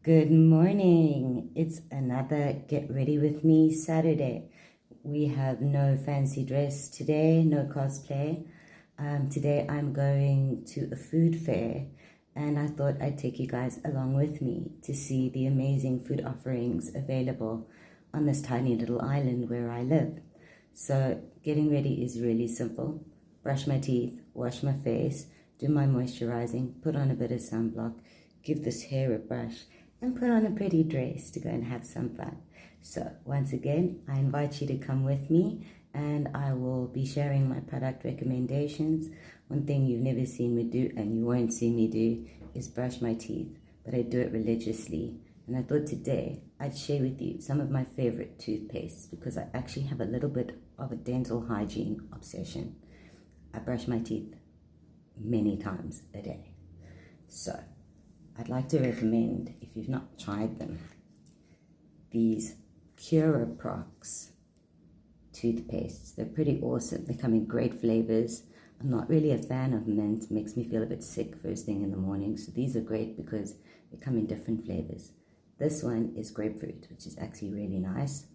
Good morning. It's another Get Ready With Me Saturday. We have no fancy dress today, no cosplay. Today I'm going to a food fair and I thought I'd take you guys along with me to see the amazing food offerings available on this tiny little island where I live. So getting ready is really simple. Brush my teeth, wash my face, do my moisturizing, put on a bit of sunblock, give this hair a brush, and put on a pretty dress to go and have some fun. So once again, I invite you to come with me and I will be sharing my product recommendations. One thing you've never seen me do and you won't see me do is brush my teeth, but I do it religiously. And I thought today I'd share with you some of my favorite toothpastes because I actually have a little bit of a dental hygiene obsession. I brush my teeth many times a day. So I'd like to recommend, if you've not tried them, these GRWM toothpastes. They're pretty awesome. They come in great flavors. I'm not really a fan of mint. It makes me feel a bit sick first thing in the morning. So these are great because they come in different flavors. This one is grapefruit, which is actually really nice.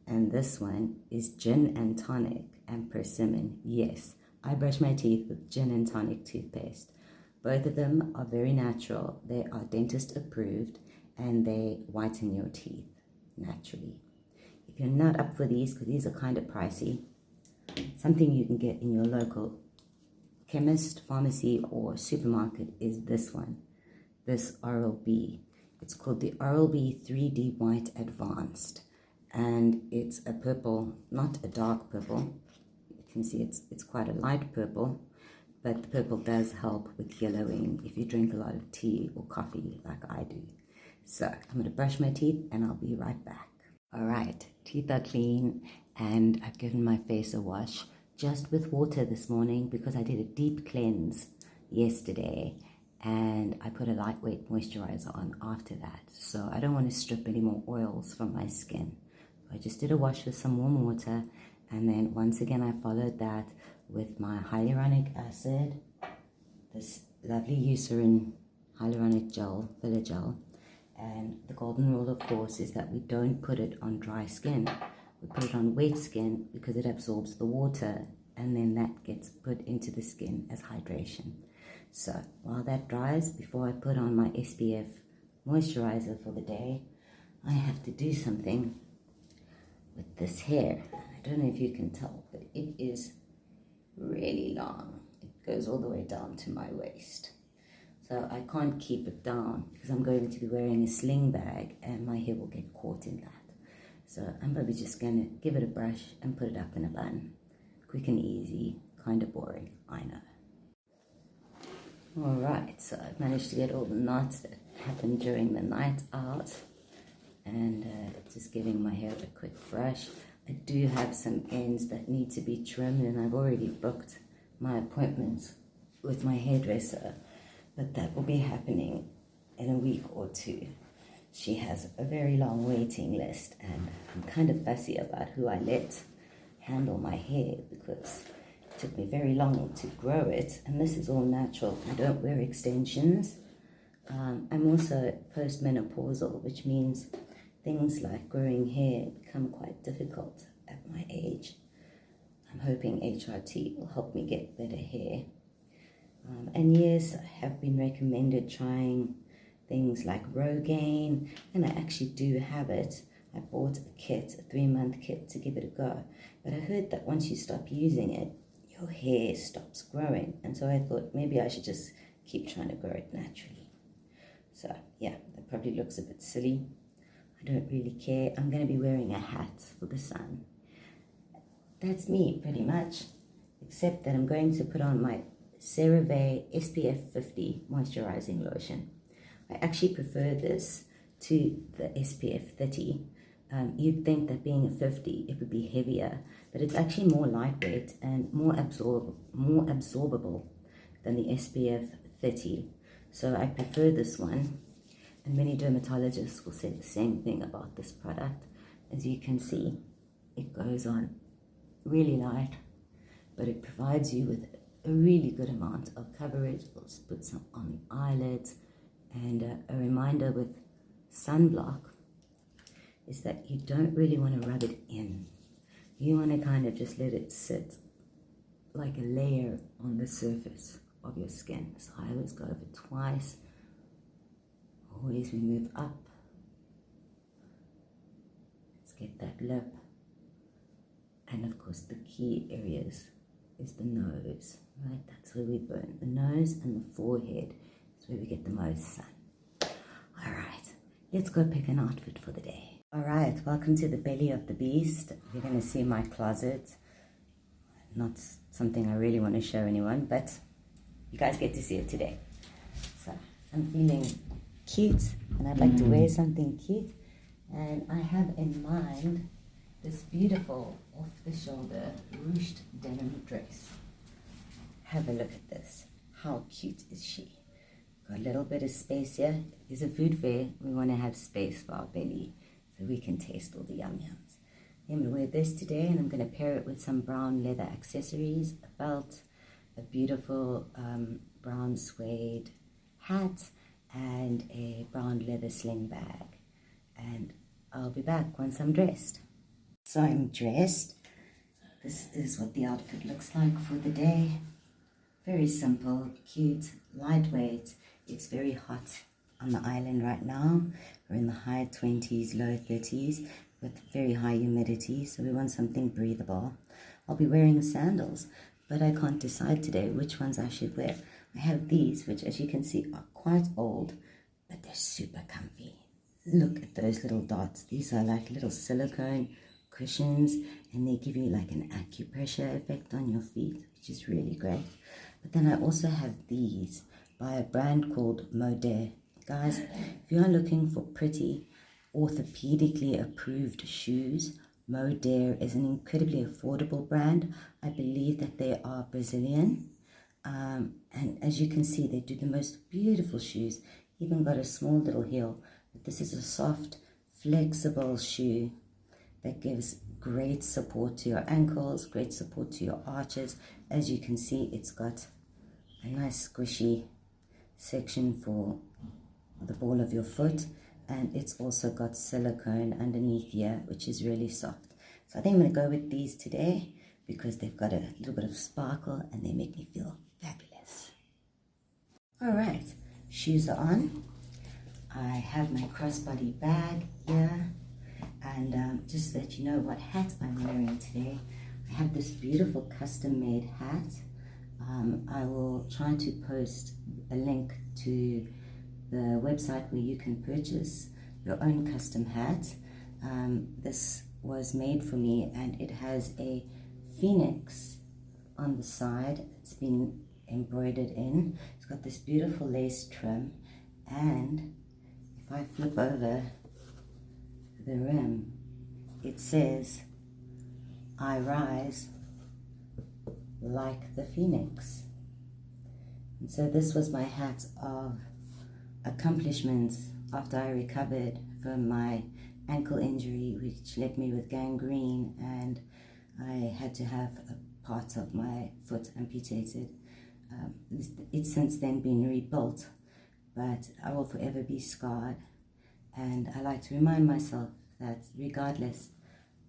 And this one is gin and tonic and persimmon. Yes, I brush my teeth with gin and tonic toothpaste. Both of them are very natural. They are dentist approved and they whiten your teeth naturally. If you're not up for these, because these are kind of pricey, something you can get in your local chemist, pharmacy, or supermarket is this one, this Oral-B. It's called the Oral-B 3D White Advanced, and it's a purple, not a dark purple. You can see it's quite a light purple, but the purple does help with yellowing if you drink a lot of tea or coffee like I do. So I'm going to brush my teeth and I'll be right back. All right, teeth are clean and I've given my face a wash just with water this morning because I did a deep cleanse yesterday and I put a lightweight moisturizer on after that. So I don't want to strip any more oils from my skin. I just did a wash with some warm water and then once again I followed that with my hyaluronic acid, this lovely Eucerin hyaluronic gel, filler gel. And the golden rule, of course, is that we don't put it on dry skin. We put it on wet skin because it absorbs the water and then that gets put into the skin as hydration. So while that dries, before I put on my SPF moisturizer for the day, I have to do something with this hair. I don't know if you can tell, but it is really long. It goes all the way down to my waist. So I can't keep it down because I'm going to be wearing a sling bag and my hair will get caught in that. So I'm probably just going to give it a brush and put it up in a bun. Quick and easy, kind of boring, I know. Alright, so I've managed to get all the knots that happened during the night out. And just giving my hair a quick brush. I do have some ends that need to be trimmed and I've already booked my appointments with my hairdresser, but that will be happening in a week or two. She has a very long waiting list and I'm kind of fussy about who I let handle my hair because it took me very long to grow it and this is all natural. I don't wear extensions. I'm also postmenopausal, which means things like growing hair become quite difficult at my age. I'm hoping HRT will help me get better hair. And yes, I have been recommended trying things like Rogaine, and I actually do have it. I bought a kit, a 3-month kit to give it a go. But I heard that once you stop using it, your hair stops growing. And so I thought maybe I should just keep trying to grow it naturally. So yeah, that probably looks a bit silly. I don't really care. I'm going to be wearing a hat for the sun. That's me, pretty much. Except that I'm going to put on my CeraVe SPF 50 moisturizing lotion. I actually prefer this to the SPF 30. You'd think that being a 50, it would be heavier, but it's actually more lightweight and more absorbable than the SPF 30. So I prefer this one. And many dermatologists will say the same thing about this product. As you can see, it goes on really light, but it provides you with a really good amount of coverage. We'll put some on the eyelids and a reminder with sunblock is that you don't really want to rub it in. You want to kind of just let it sit like a layer on the surface of your skin. So I always go over twice. Always we move up. Let's get that lip. And of course the key areas is the nose, right? That's where we burn. The nose and the forehead is where we get the most sun. All right, let's go pick an outfit for the day. All right, welcome to the belly of the beast. You're going to see my closet. Not something I really want to show anyone, but you guys get to see it today. So I'm feeling cute and I'd like to wear something cute. And I have in mind this beautiful off-the-shoulder ruched denim dress. Have a look at this. How cute is she? Got a little bit of space here. It's a food fair. We want to have space for our belly so we can taste all the yum-yums. I'm going to wear this today and I'm going to pair it with some brown leather accessories, a belt, a beautiful brown suede hat, and a brown leather sling bag. And I'll be back once I'm dressed. So I'm dressed. This is what the outfit looks like for the day. Very simple, cute, lightweight. It's very hot on the island right now. We're in the high 20s, low 30s with very high humidity. So we want something breathable. I'll be wearing sandals, but I can't decide today which ones I should wear. I have these, which as you can see are quite old, but they're super comfy. Look at those little dots. These are like little silicone cushions and they give you like an acupressure effect on your feet, which is really great. But then I also have these by a brand called Modé. Guys, if you are looking for pretty orthopedically approved shoes, Modé is an incredibly affordable brand. I believe that they are Brazilian. And as you can see, they do the most beautiful shoes. Even got a small little heel. But this is a soft, flexible shoe that gives great support to your ankles, great support to your arches. As you can see, it's got a nice squishy section for the ball of your foot, and it's also got silicone underneath here, which is really soft. So I think I'm going to go with these today because they've got a little bit of sparkle and they make me feel fabulous. All right, shoes are on. I have my crossbody bag here, and just to let you know what hat I'm wearing today, I have this beautiful custom-made hat. I will try to post a link to the website where you can purchase your own custom hat. This was made for me and it has a phoenix on the side. It's been embroidered in. It's got this beautiful lace trim, and if I flip over the rim, it says, "I rise like the phoenix." And so this was my hat of accomplishments after I recovered from my ankle injury, which left me with gangrene, and I had to have a part of my foot amputated. It's since then been rebuilt, but I will forever be scarred. And I like to remind myself that regardless,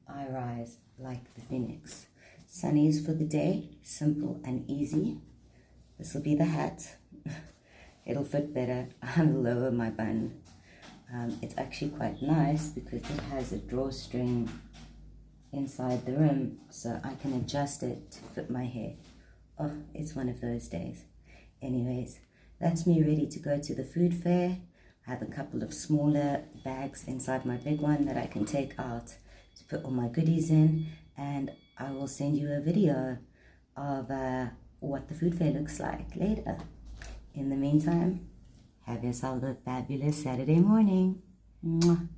I rise like the phoenix. Sunnies for the day, simple and easy. This will be the hat. It'll fit better. I'll lower my bun. It's actually quite nice because it has a drawstring inside the rim, so I can adjust it to fit my hair. Oh, it's one of those days. Anyways, that's me ready to go to the food fair. I have a couple of smaller bags inside my big one that I can take out to put all my goodies in, and I will send you a video of what the food fair looks like later. In the meantime, have yourself a fabulous Saturday morning. Mwah.